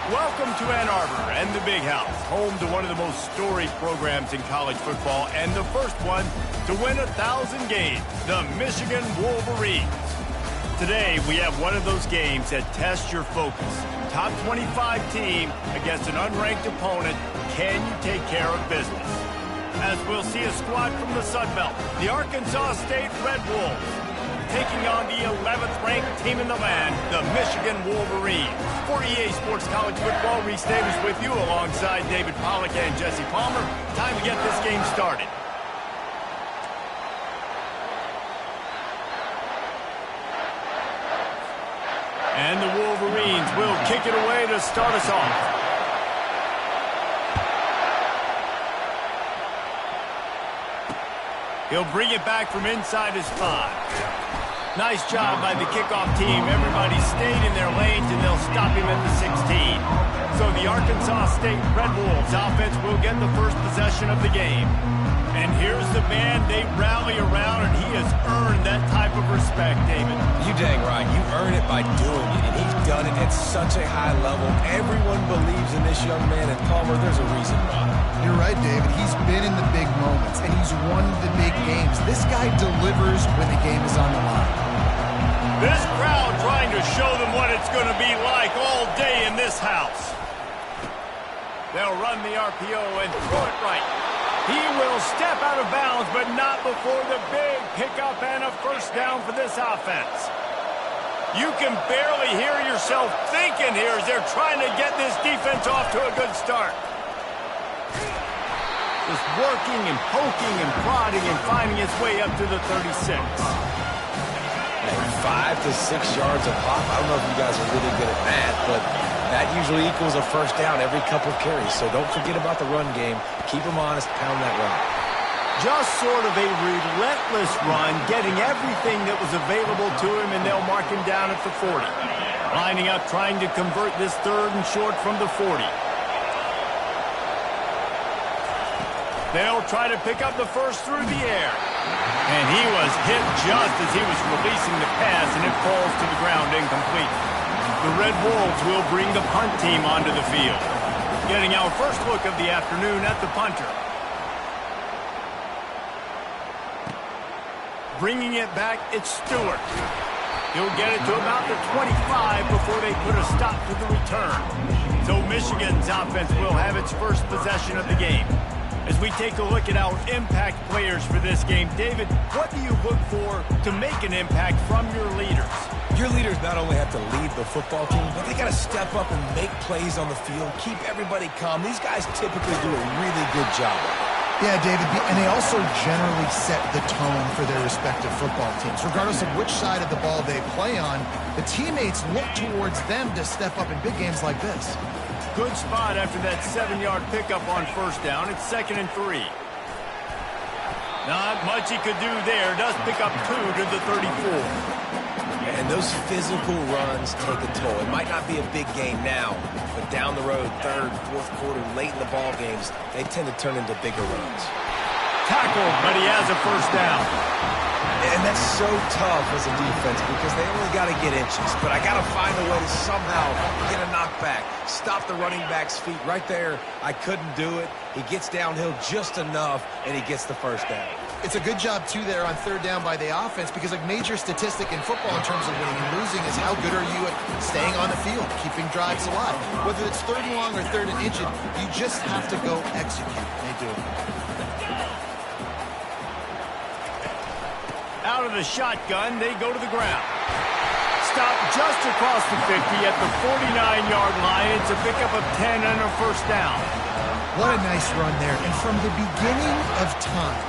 Welcome to Ann Arbor and the Big House, home to one of the most storied programs in college football and the first one to win 1,000 games, the Michigan Wolverines. Today, we have one of those games that tests your focus. Top 25 team against an unranked opponent. Can you take care of business? As we'll see a squad from the Sun Belt, the Arkansas State Red Wolves, taking on the 11th ranked team in the land, the Michigan Wolverines. For EA Sports College Football, Reese Davis with you alongside David Pollack and Jesse Palmer. Time to get this game started. And the Wolverines will kick it away to start us off. He'll bring it back from inside his 5. Nice job by the kickoff team. Everybody stayed in their lanes, and they'll stop him at the 16. So the Arkansas State Red Wolves offense will get the first possession of the game. And here's the man they rally around, and he has earned that type of respect, David. You dang right. You earn it by doing it, and he's done it at such a high level. Everyone believes in this young man, and Palmer, there's a reason why. You're right, David. He's been in the big moments, and he's won the big games. This guy delivers when the game is on the line. This crowd trying to show them what it's going to be like all day in this house. They'll run the RPO and throw it right. He will step out of bounds, but not before the big pickup and a first down for this offense. You can barely hear yourself thinking here as they're trying to get this defense off to a good start. Just working and poking and prodding and finding its way up to the 36. 5 to 6 yards a pop. I don't know if you guys are really good at math, but that usually equals a first down every couple of carries. So don't forget about the run game. Keep them honest, pound that rock. Just sort of a relentless run, getting everything that was available to him, and they'll mark him down at the 40. Lining up, trying to convert this 3rd and short from the 40. They'll try to pick up the first through the air. And he was hit just as he was releasing the pass, and it falls to the ground incomplete. The Red Wolves will bring the punt team onto the field. Getting our first look of the afternoon at the punter. Bringing it back, it's Stewart. He'll get it to about the 25 before they put a stop to the return. So Michigan's offense will have its first possession of the game. As we take a look at our impact players for this game, David, what do you look for to make an impact from your leaders? Your leaders not only have to lead the football team, but they got to step up and make plays on the field, keep everybody calm. These guys typically do a really good job. Yeah, David, and they also generally set the tone for their respective football teams. Regardless of which side of the ball they play on, the teammates look towards them to step up in big games like this. Good spot after that 7-yard pickup on first down. It's 2nd and 3. Not much he could do there. Does pick up 2 to the 34. And those physical runs take a toll. It might not be a big game now, but down the road, 3rd, 4th quarter, late in the ball games, they tend to turn into bigger runs. Tackled, but he has a first down. And that's so tough as a defense because they only got to get inches. But I got to find a way to somehow get a knockback. Stop the running back's feet right there. I couldn't do it. He gets downhill just enough, and he gets the first down. It's a good job, too, there on 3rd down by the offense because a major statistic in football in terms of winning and losing is how good are you at staying on the field, keeping drives alive. Whether it's 3rd and long or 3rd and inches, you just have to go execute. They do. Out of the shotgun, they go to the ground. Stop just across the 50 at the 49-yard line. It's a pickup of 10 and a first down. What a nice run there. And from the beginning of time,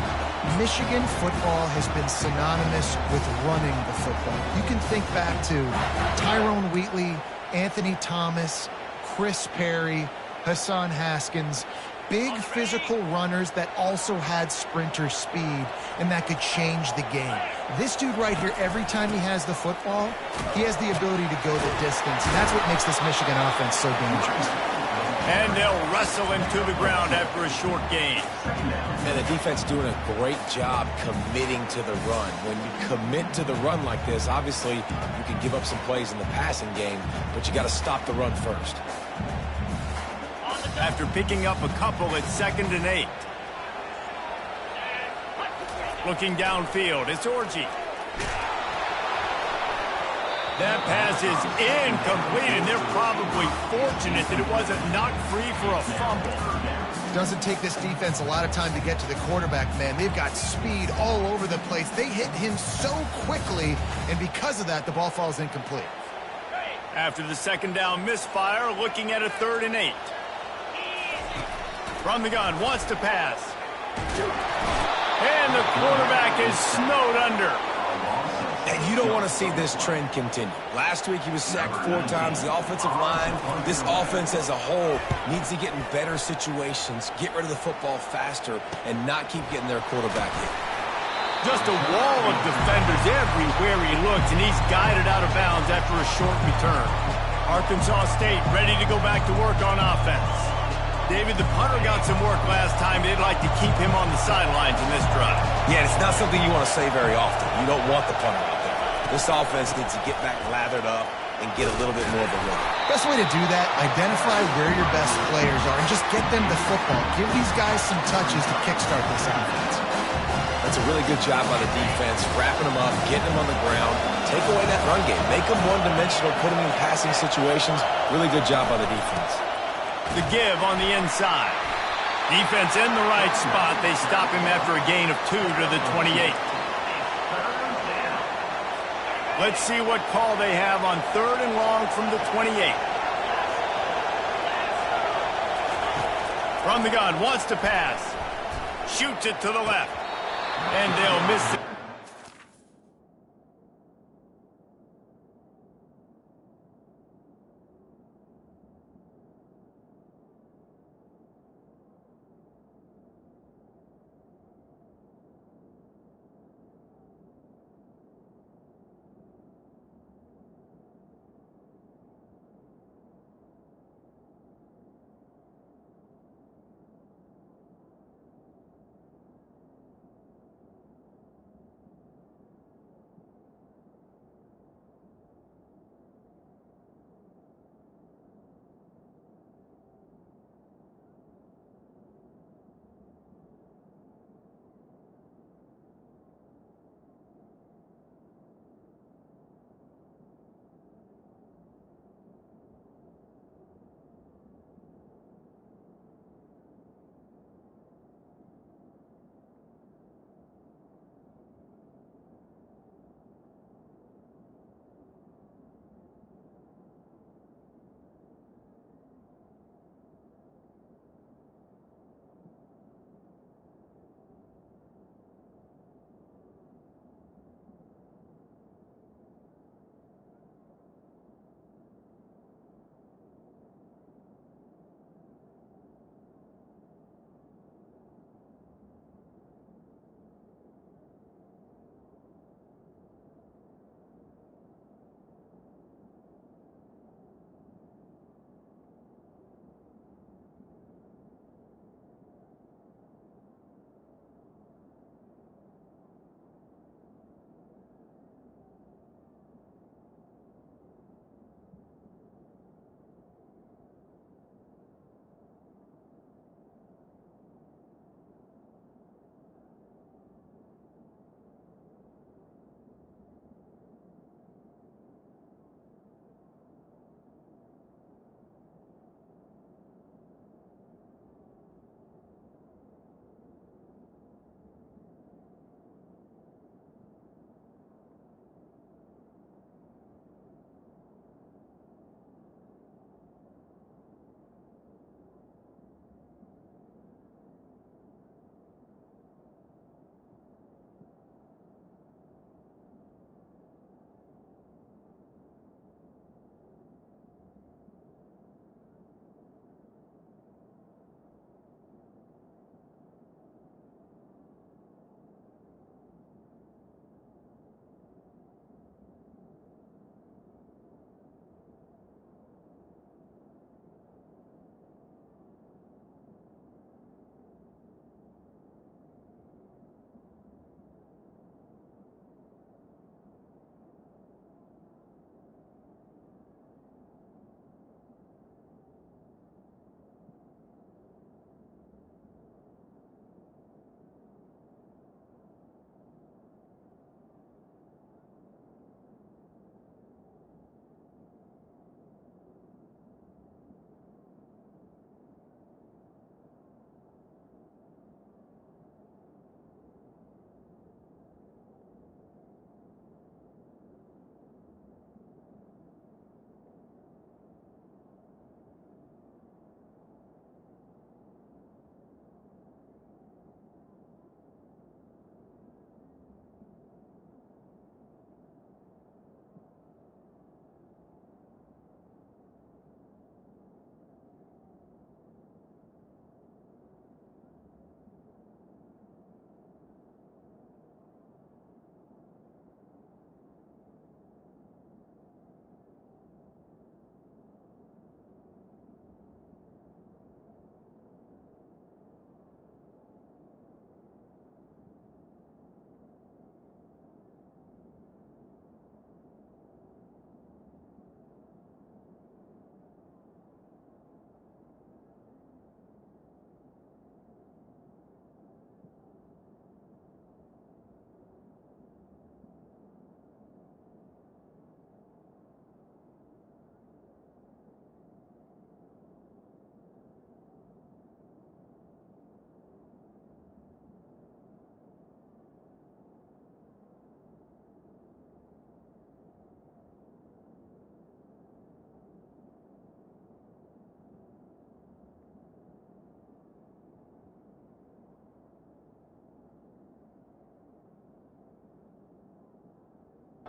Michigan football has been synonymous with running the football. You can think back to Tyrone Wheatley, Anthony Thomas, Chris Perry, Hassan Haskins. Big physical runners that also had sprinter speed and that could change the game. This dude right here, every time he has the football, he has the ability to go the distance, and that's what makes this Michigan offense so dangerous. And they'll wrestle him to the ground after a short gain. And the defense doing a great job committing to the run. When you commit to the run like this, obviously you can give up some plays in the passing game, but you got to stop the run first. after picking up a couple at 2nd and 8. Looking downfield, it's Orji. That pass is incomplete, and they're probably fortunate that it wasn't knocked free for a fumble. Doesn't take this defense a lot of time to get to the quarterback, man. They've got speed all over the place. They hit him so quickly, and because of that, the ball falls incomplete. After the 2nd down misfire, looking at a 3rd and 8. From the gun, wants to pass. And the quarterback is snowed under. And you don't want to see this trend continue. Last week he was sacked 4 times. The offensive line, this offense as a whole, needs to get in better situations, get rid of the football faster, and not keep getting their quarterback hit. Just a wall of defenders everywhere he looks, and he's guided out of bounds after a short return. Arkansas State ready to go back to work on offense. David, the punter got some work last time. They'd like to keep him on the sidelines in this drive. Yeah, it's not something you want to say very often. You don't want the punter out there. This offense needs to get back lathered up and get a little bit more of a look. Best way to do that, identify where your best players are and just get them the football. Give these guys some touches to kickstart this offense. That's a really good job by the defense, wrapping them up, getting them on the ground, take away that run game, make them one-dimensional, put them in passing situations. Really good job by the defense. The give on the inside. Defense in the right spot. They stop him after a gain of 2 to the 28. Let's see what call they have on 3rd and long from the 28. From the gun, wants to pass. Shoots it to the left. And they'll miss it.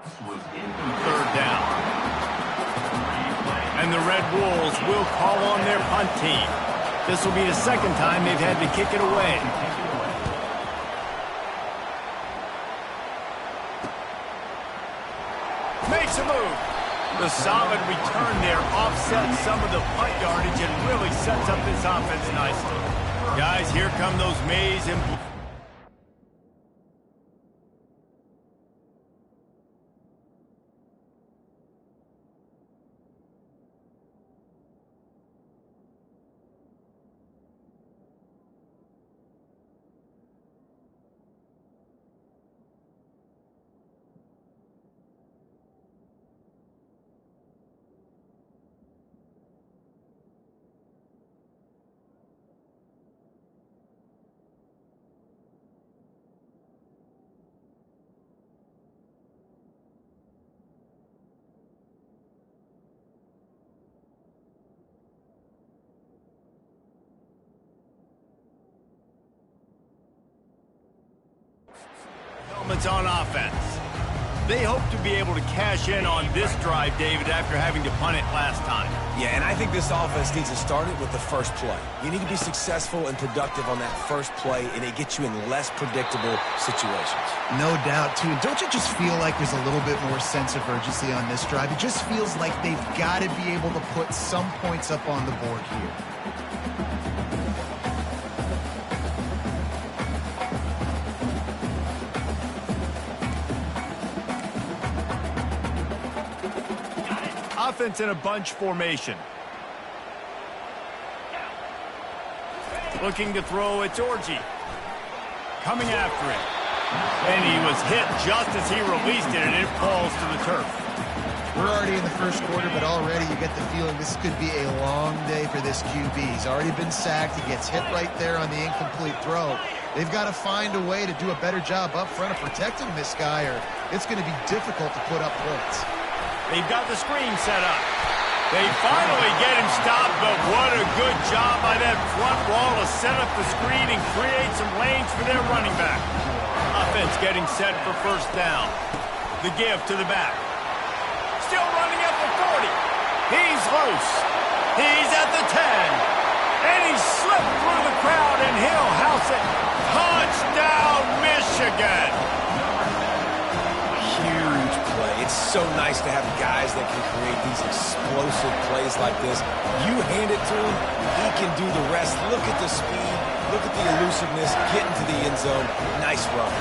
Third down. And the Red Wolves will call on their punt team. This will be the second time they've had to kick it away. Makes a move. The solid return there offsets some of the punt yardage and really sets up this offense nicely. Guys, here come those maize and... Helmets on offense. They hope to be able to cash in on this drive, David, after having to punt it last time. Yeah, and I think this offense needs to start it with the first play. You need to be successful and productive on that first play, and it gets you in less predictable situations. No doubt, too. And don't you just feel like there's a little bit more sense of urgency on this drive? It just feels like they've got to be able to put some points up on the board here. Offense in a bunch formation. Looking to throw, it's Orji. Coming after it. And he was hit just as he released it, and it falls to the turf. We're already in the first quarter, but already you get the feeling this could be a long day for this QB. He's already been sacked. He gets hit right there on the incomplete throw. They've got to find a way to do a better job up front of protecting this guy, or it's going to be difficult to put up points. They've got the screen set up. They finally get him stopped, but what a good job by that front wall to set up the screen and create some lanes for their running back. Offense getting set for first down. The give to the back. Still running at the 40. He's loose. He's at the 10. And he slipped through the crowd, and he'll house it. Touchdown, Michigan. Huge play. It's so nice to have guys that can create these explosive plays like this. You hand it to him, he can do the rest. Look at the speed. Look at the elusiveness. Get into the end zone. Nice run.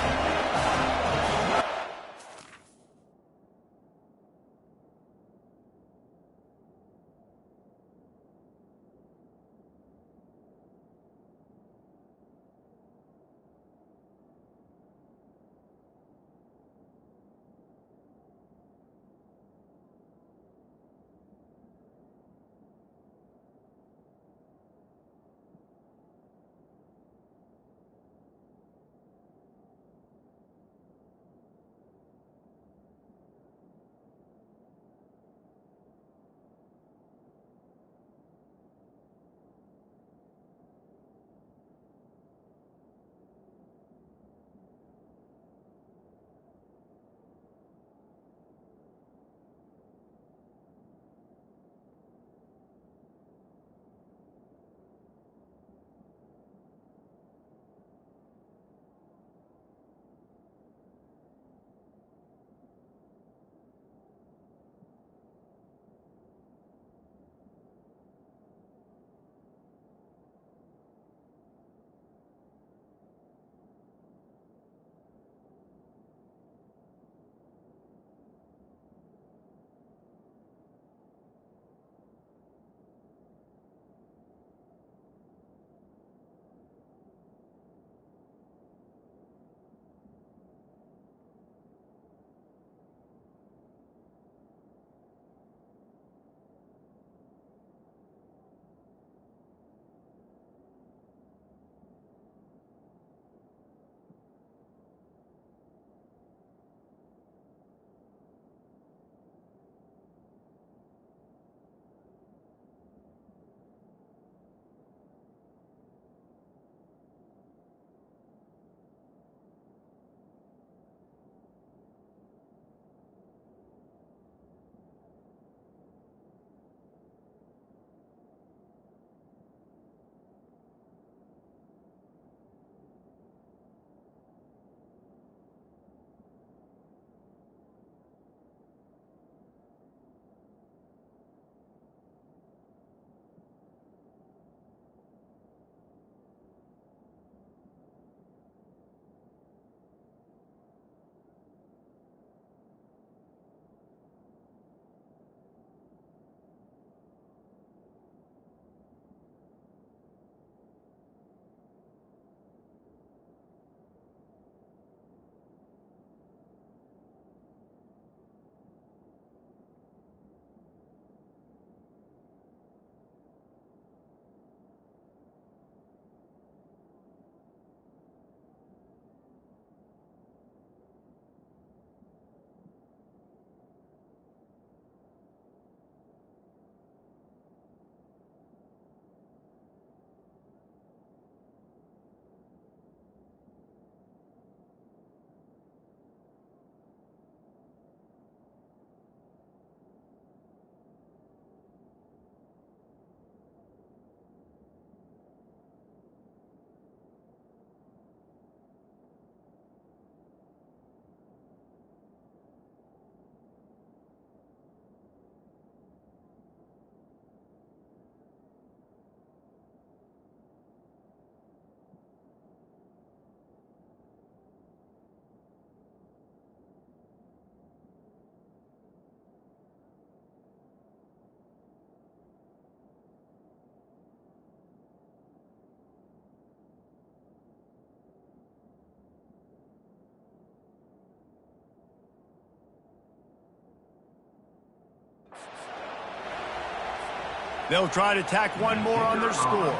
They'll try to tack one more on their score.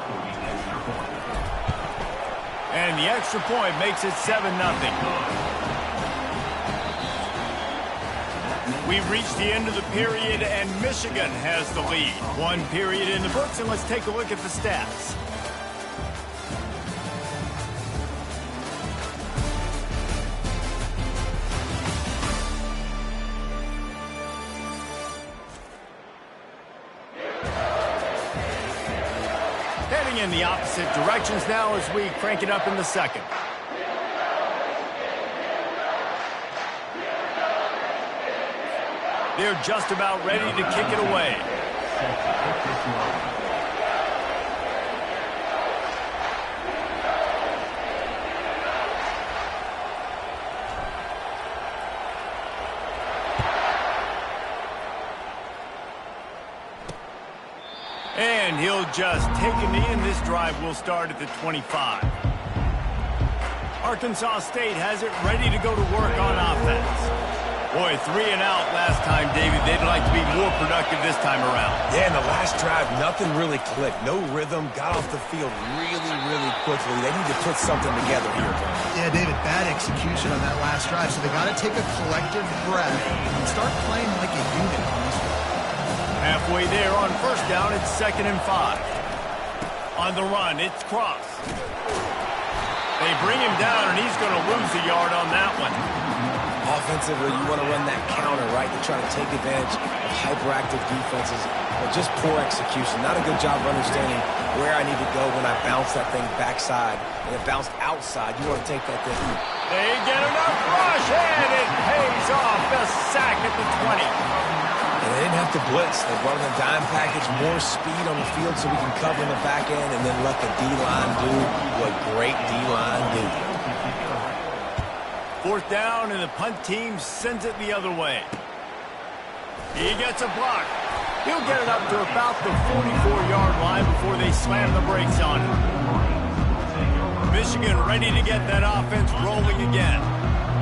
And the extra point makes it 7-0. We've reached the end of the period, and Michigan has the lead. One period in the books, and let's take a look at the stats. Heading in the opposite directions now as we crank it up in the second. They're just about ready to kick it away. And he'll just take a knee, and this drive will start at the 25. Arkansas State has it ready to go to work on offense. Boy, 3 and out last time, David. They'd like to be more productive this time around. Yeah, in the last drive, nothing really clicked. No rhythm, got off the field really quickly. They need to put something together here. Yeah, David, bad execution on that last drive, so they got to take a collective breath and start playing like a unit on this one. Halfway there on first down, it's 2nd and 5. On the run, it's Cross. They bring him down, and he's going to lose a yard on that one. Offensively, you want to run that counter, right, to try to take advantage of hyperactive defenses. But just poor execution. Not a good job of understanding where I need to go when I bounce that thing backside. And it bounced outside. You want to take that thing. They get enough rush, and it pays off. The sack at the 20. And they didn't have to blitz. They brought in a dime package, more speed on the field so we can cover in the back end and then let the D-line do what great D-line do. 4th down, and the punt team sends it the other way. He gets a block. He'll get it up to about the 44-yard line before they slam the brakes on him. Michigan ready to get that offense rolling again.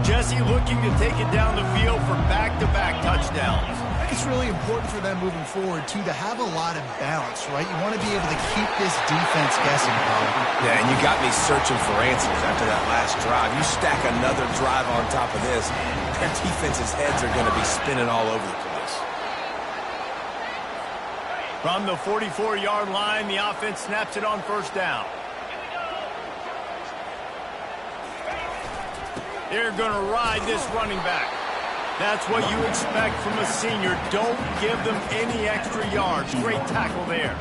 Jesse looking to take it down the field for back-to-back touchdowns. It's really important for them moving forward, too, to have a lot of balance, right? You want to be able to keep this defense guessing, Colin. Yeah, and you got me searching for answers after that last drive. You stack another drive on top of this, their defense's heads are going to be spinning all over the place. From the 44-yard line, the offense snaps it on first down. They're going to ride this running back. That's what you expect from a senior. Don't give them any extra yards. Great tackle there.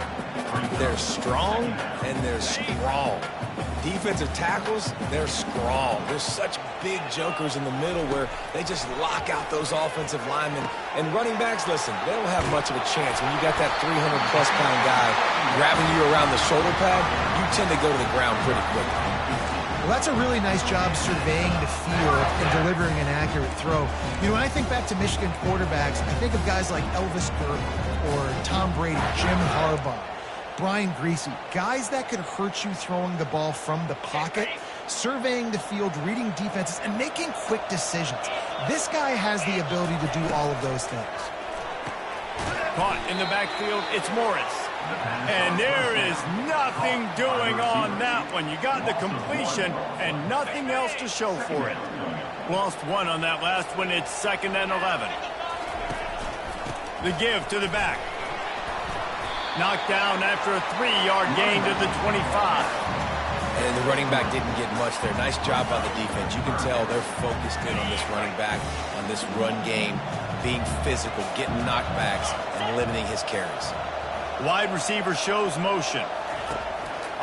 They're strong, and they're strong. Defensive tackles, they're strong. There's such big jokers in the middle where they just lock out those offensive linemen. And running backs, listen, they don't have much of a chance. When you got that 300-plus pound guy grabbing you around the shoulder pad, you tend to go to the ground pretty quickly. Well, that's a really nice job surveying the field and delivering an accurate throw. You know, when I think back to Michigan quarterbacks, I think of guys like Elvis Gerber or Tom Brady, Jim Harbaugh, Brian Griese, guys that could hurt you throwing the ball from the pocket, surveying the field, reading defenses, and making quick decisions. This guy has the ability to do all of those things. Caught in the backfield, it's Morris. And there is nothing doing on that one. You got the completion and nothing else to show for it. Lost one on that last one. It's 2nd and 11. The give to the back. Knocked down after a 3-yard gain to the 25. And the running back didn't get much there. Nice job by the defense. You can tell they're focused in on this running back, on this run game, being physical, getting knockbacks, and limiting his carries. Wide receiver shows motion.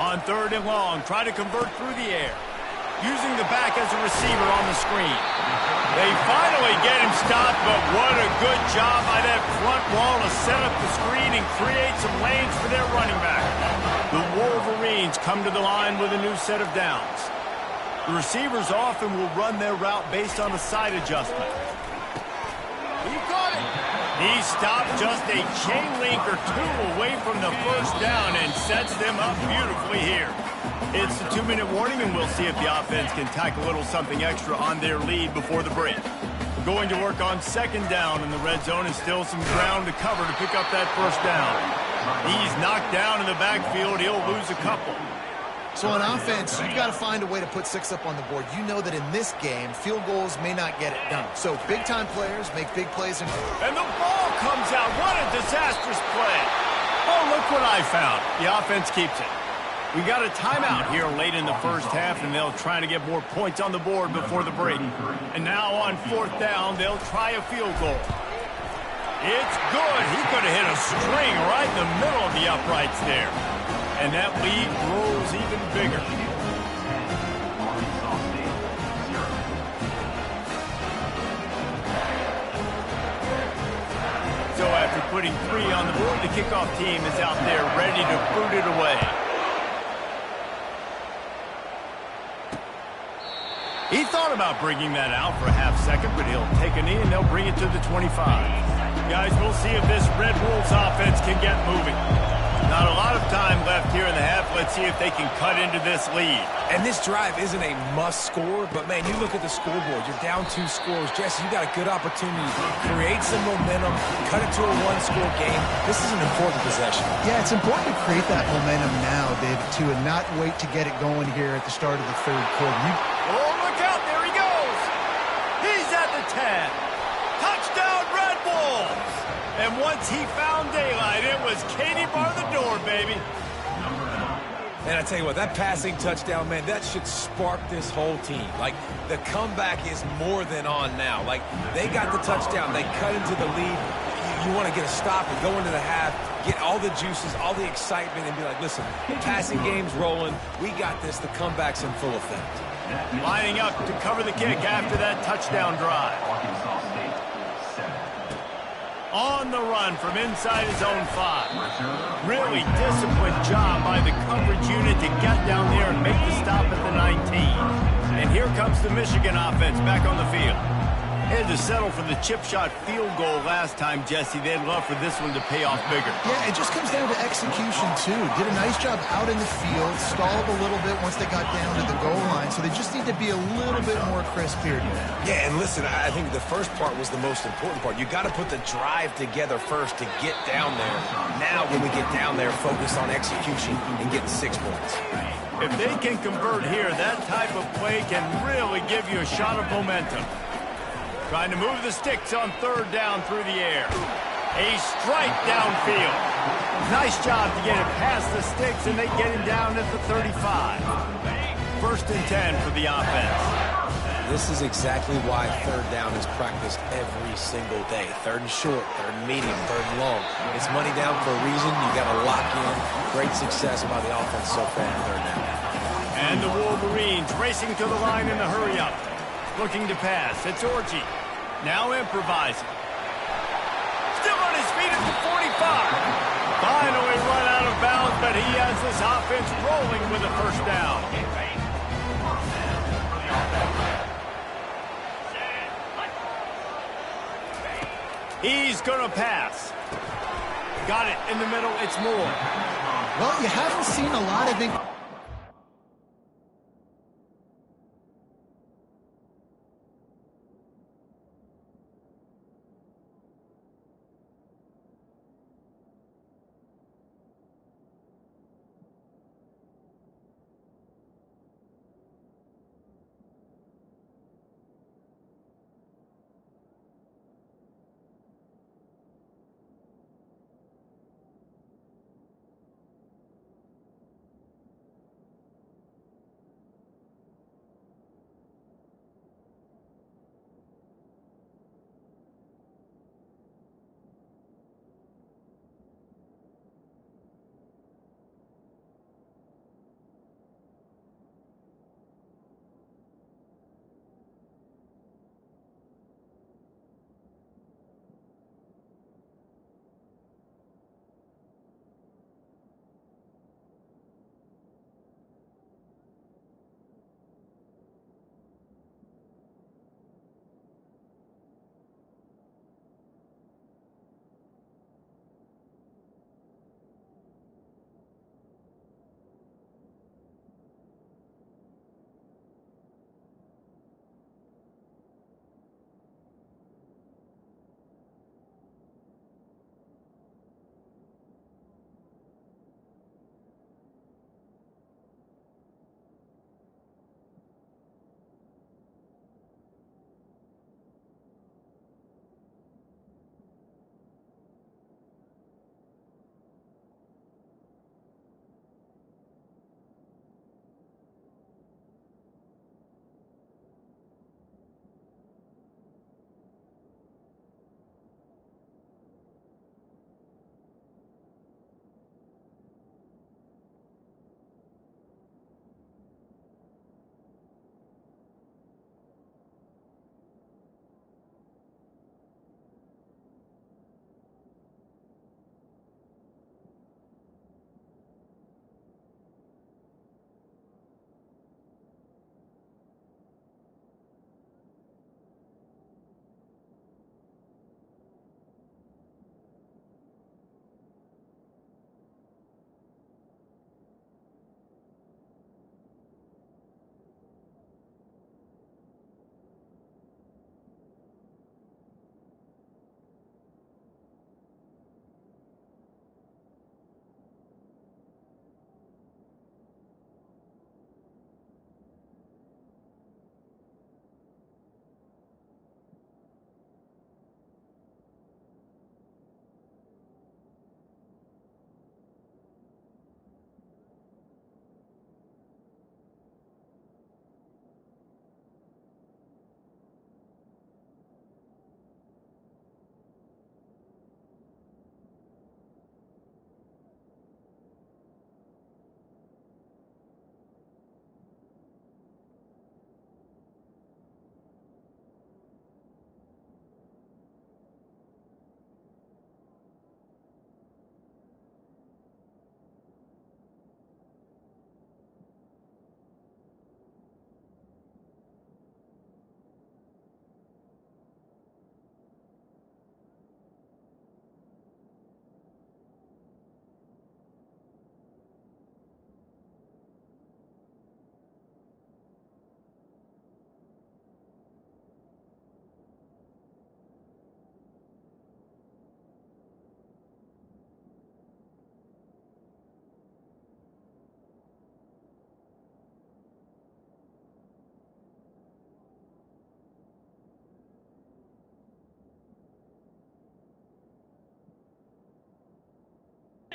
On 3rd and long, try to convert through the air. Using the back as a receiver on the screen. They finally get him stopped, but what a good job by that front wall to set up the screen and create some lanes for their running back. The Wolverines come to the line with a new set of downs. The receivers often will run their route based on a side adjustment. He got it. He stopped just a chain link or two away from the first down and sets them up beautifully here. It's the 2-minute warning, and we'll see if the offense can tack a little something extra on their lead before the break. Going to work on second down in the red zone and still some ground to cover to pick up that first down. He's knocked down in the backfield. He'll lose a couple. So on offense, you've got to find a way to put 6 up on the board. You know that in this game, field goals may not get it done. So big-time players make big plays. And the ball comes out. What a disastrous play. Oh, look what I found. The offense keeps it. We got a timeout here late in the first half, and they'll try to get more points on the board before the break. And now on fourth down, they'll try a field goal. It's good. He could have hit a string right in the middle of the uprights there. And that lead grows even bigger. So after putting 3 on the board, the kickoff team is out there ready to boot it away. He thought about bringing that out for a half second, but he'll take a knee and they'll bring it to the 25. Guys, we'll see if this Red Wolves offense can get moving. Not a lot of time left here in the half. Let's see if they can cut into this lead. And this drive isn't a must score, but, man, you look at the scoreboard. You're down 2 scores. Jesse, you got a good opportunity to create some momentum, cut it to a 1-score game. This is an important possession. yeah, it's important to create that momentum now, David, too, and not wait to get it going here at the start of the third quarter. Oh, look out. There he goes. He's at the 10. Touchdown, Red Wolves. And once he found daylight, it was Katie bar the door, baby. And I tell you what, that passing touchdown, man, that should spark this whole team. Like, the comeback is more than on now. Like, they got the touchdown. They cut into the lead. You want to get a stop and go into the half, get all the juices, all the excitement, and be like, listen, the passing game's rolling. We got this. The comeback's in full effect. Lining up to cover the kick after that touchdown drive. On the run from inside his own 5. Really disciplined job by the coverage unit to get down there and make the stop at the 19. And here comes the Michigan offense back on the field. They had to settle for the chip shot field goal last time, Jesse. They'd love for this one to pay off bigger. Yeah, it just comes down to execution, too. Did a nice job out in the field, stalled a little bit once they got down to the goal line, so they just need to be a little bit more crisp here. Yeah, and listen, I think the first part was the most important part. You got to put the drive together first to get down there. Now, when we get down there, focus on execution and getting 6 points. If they can convert here, that type of play can really give you a shot of momentum. Trying to move the sticks on third down through the air. A strike downfield. Nice job to get it past the sticks, and they get him down at the 35. First and 10 for the offense. This is exactly why third down is practiced every single day. Third and short, third and medium, third and long. It's money down for a reason. You got to lock in. Great success by the offense so far on third down. And the Wolverines racing to the line in the hurry-up. Looking to pass. It's Orji. Now improvising. Still on his feet at the 45. Finally run out of bounds, but he has this offense rolling with a first down. He's going to pass. Got it in the middle. It's Moore. Well, you haven't seen a lot of it.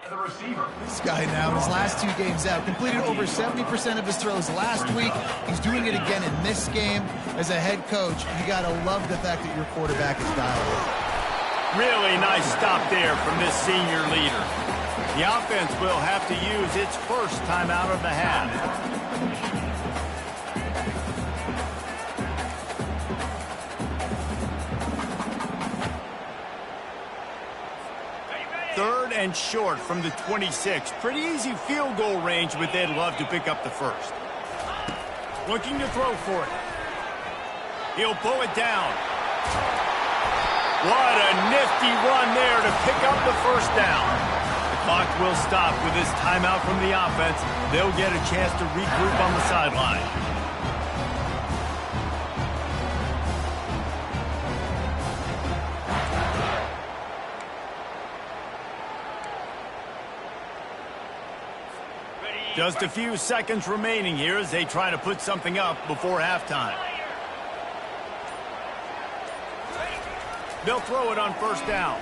This guy now, in his last 2 games out, completed over 70% of his throws last week. He's doing it again in this game. As a head coach, you got to love the fact that your quarterback is dialed in. Really nice stop there from this senior leader. The offense will have to use its first timeout of the half. Third and short from the 26. Pretty easy field goal range, but they'd love to pick up the first. Looking to throw for it. He'll pull it down. What a nifty run there to pick up the first down. The clock will stop with this timeout from the offense. They'll get a chance to regroup on the sideline. Just a few seconds remaining here as they try to put something up before halftime. They'll throw it on first down.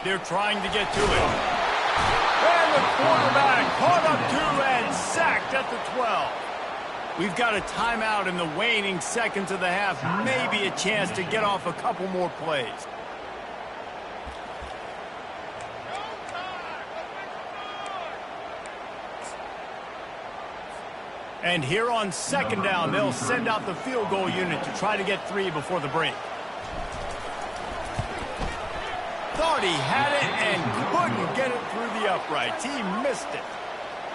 They're trying to get to it. And the quarterback caught up to and sacked at the 12. We've got a timeout in the waning seconds of the half. Maybe a chance to get off a couple more plays. And here on second down, they'll send out the field goal unit to try to get 3 before the break. Thought he had it and couldn't get it through the uprights. He missed it.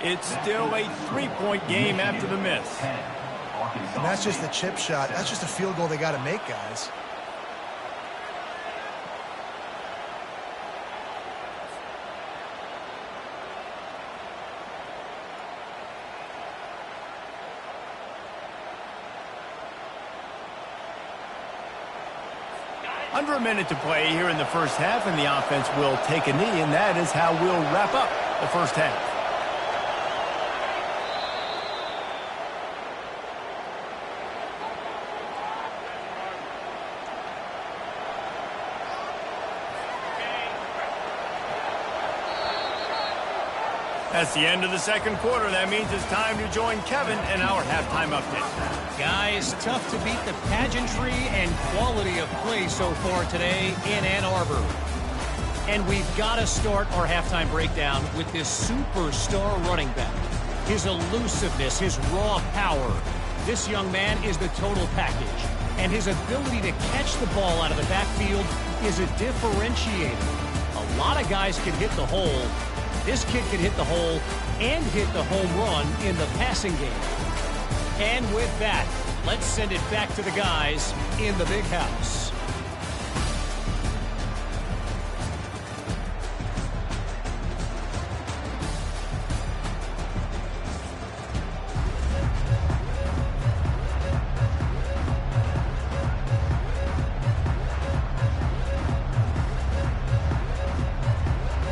It's still a 3-point game after the miss. And that's just the chip shot. That's just a field goal they got to make, guys. Under a minute to play here in the first half, and the offense will take a knee, and that is how we'll wrap up the first half. That's the end of the second quarter. That means it's time to join Kevin in our halftime update. Guys, tough to beat the pageantry and quality of play so far today in Ann Arbor. And we've got to start our halftime breakdown with this superstar running back. His elusiveness, his raw power. This young man is the total package. And his ability to catch the ball out of the backfield is a differentiator. A lot of guys can hit the hole. This kid can hit the hole and hit the home run in the passing game. And with that, let's send it back to the guys in the big house.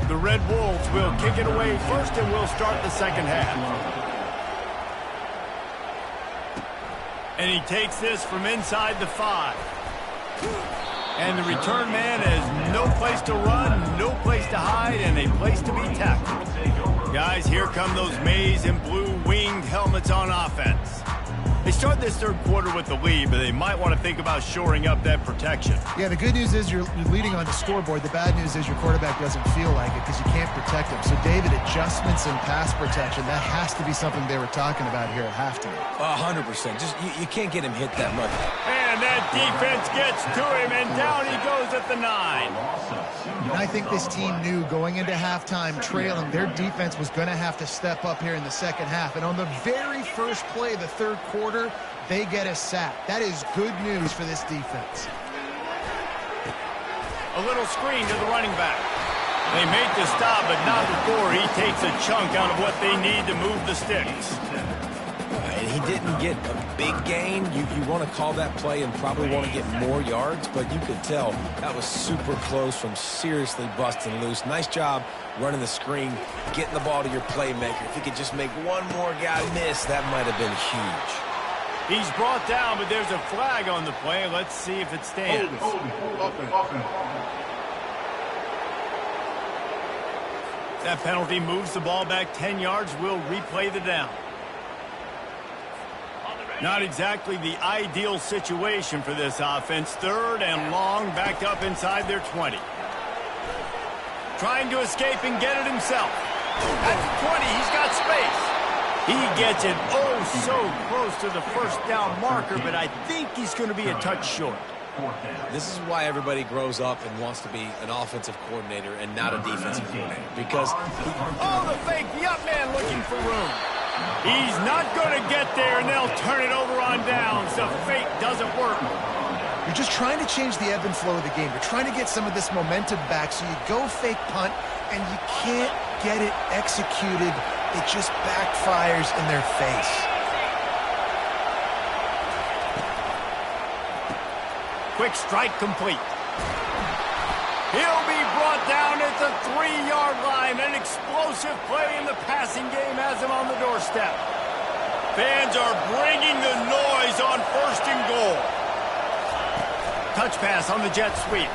The Red Wolves will kick it away first, and we'll start the second half. And he takes this from inside the 5. And the return man has no place to run, no place to hide, and a place to be tackled. Guys, here come those maize and blue winged helmets on offense. They start this third quarter with the lead, but they might want to think about shoring up that protection. Yeah, the good news is you're leading on the scoreboard. The bad news is your quarterback doesn't feel like it because you can't protect him. So, David, adjustments in pass protection, that has to be something they were talking about here at halftime. 100%. Just you can't get him hit that much. And that defense gets to him, and down he goes at the 9. And I think this team knew going into halftime trailing, their defense was going to have to step up here in the second half. And on the very first play of the third quarter, they get a sack. That is good news for this defense. A little screen to the running back. They make the stop, but not before he takes a chunk out of what they need to move the sticks. And he didn't get a big gain. You want to call that play and probably want to get more yards, but you could tell that was super close from seriously busting loose. Nice job running the screen, getting the ball to your playmaker. If he could just make one more guy miss, that might have been huge. He's brought down, but there's a flag on the play. Let's see if it stands. That penalty moves the ball back 10 yards. We'll replay the down. Not exactly the ideal situation for this offense. 3rd and long, backed up inside their 20. Trying to escape and get it himself. At the 20, he's got space. He gets it so close to the first down marker, but I think he's going to be a touch short. This is why everybody grows up and wants to be an offensive coordinator and not a defensive coordinator. Because the fake, the up man looking for room. He's not going to get there, and they'll turn it over on downs. The fake doesn't work. You're just trying to change the ebb and flow of the game. You're trying to get some of this momentum back, so you go fake punt, and you can't get it executed. It just backfires in their face. Quick strike complete. He'll be brought down at the 3-yard line. An explosive play in the passing game has him on the doorstep. Fans are bringing the noise on 1st and goal. Touch pass on the jet sweep.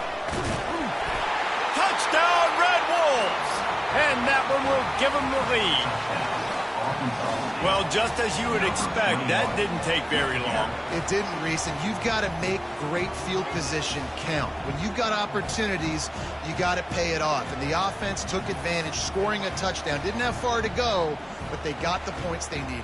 Touchdown, Red Wolves! And that one will give them the lead. Well, just as you would expect, that didn't take very long. It didn't, Reese, and you've got to make great field position count. When you've got opportunities, you got to pay it off. And the offense took advantage, scoring a touchdown. Didn't have far to go, but they got the points they needed.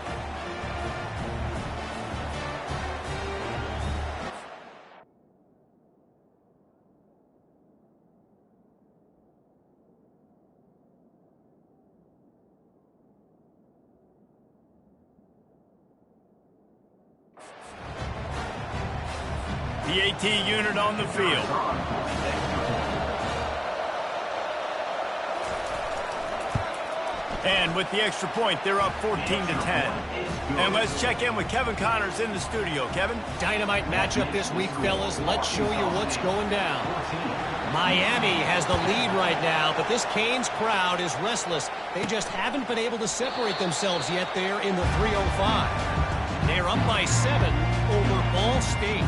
The AT unit on the field. And with the extra point, they're up 14-10. And let's check in with Kevin Connors in the studio. Kevin? Dynamite matchup this week, fellas. Let's show you what's going down. Miami has the lead right now, but this Canes crowd is restless. They just haven't been able to separate themselves yet there in the 305. They're up by 7 over Ball State.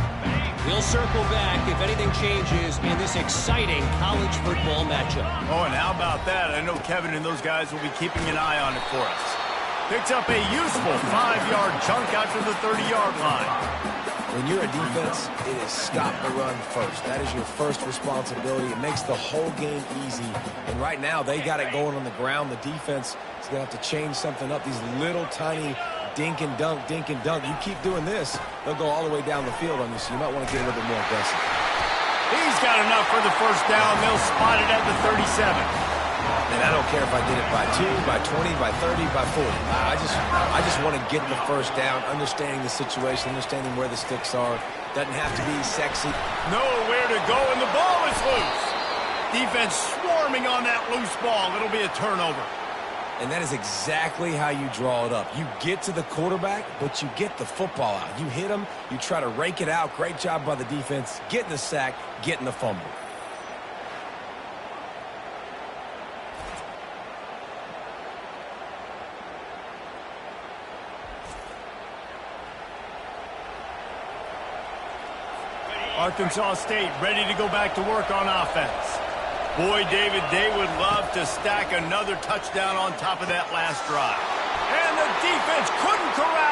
We'll circle back if anything changes in this exciting college football matchup. Oh, and how about that? I know Kevin and those guys will be keeping an eye on it for us. Picks up a useful 5-yard chunk after the 30-yard line. when you're a defense, it is stop the run first. That is your first responsibility. It makes the whole game easy. And right now, they got it going on the ground. The defense is going to have to change something up. These little tiny dink and dunk, dink and dunk. You keep doing this, they'll go all the way down the field on you, so you might want to get a little bit more aggressive. He's got enough for the first down. They'll spot it at the 37. And I don't care if I get it by 2, by 20, by 30, by 40. I just want to get the first down, understanding the situation, understanding where the sticks are. Doesn't have to be sexy. Nowhere to go, and the ball is loose. Defense swarming on that loose ball. It'll be a turnover. And that is exactly how you draw it up. You get to the quarterback, but you get the football out. You hit him, you try to rake it out. Great job by the defense. Getting the sack, getting the fumble. Arkansas State ready to go back to work on offense. Boy, David, they would love to stack another touchdown on top of that last drive. And the defense couldn't corral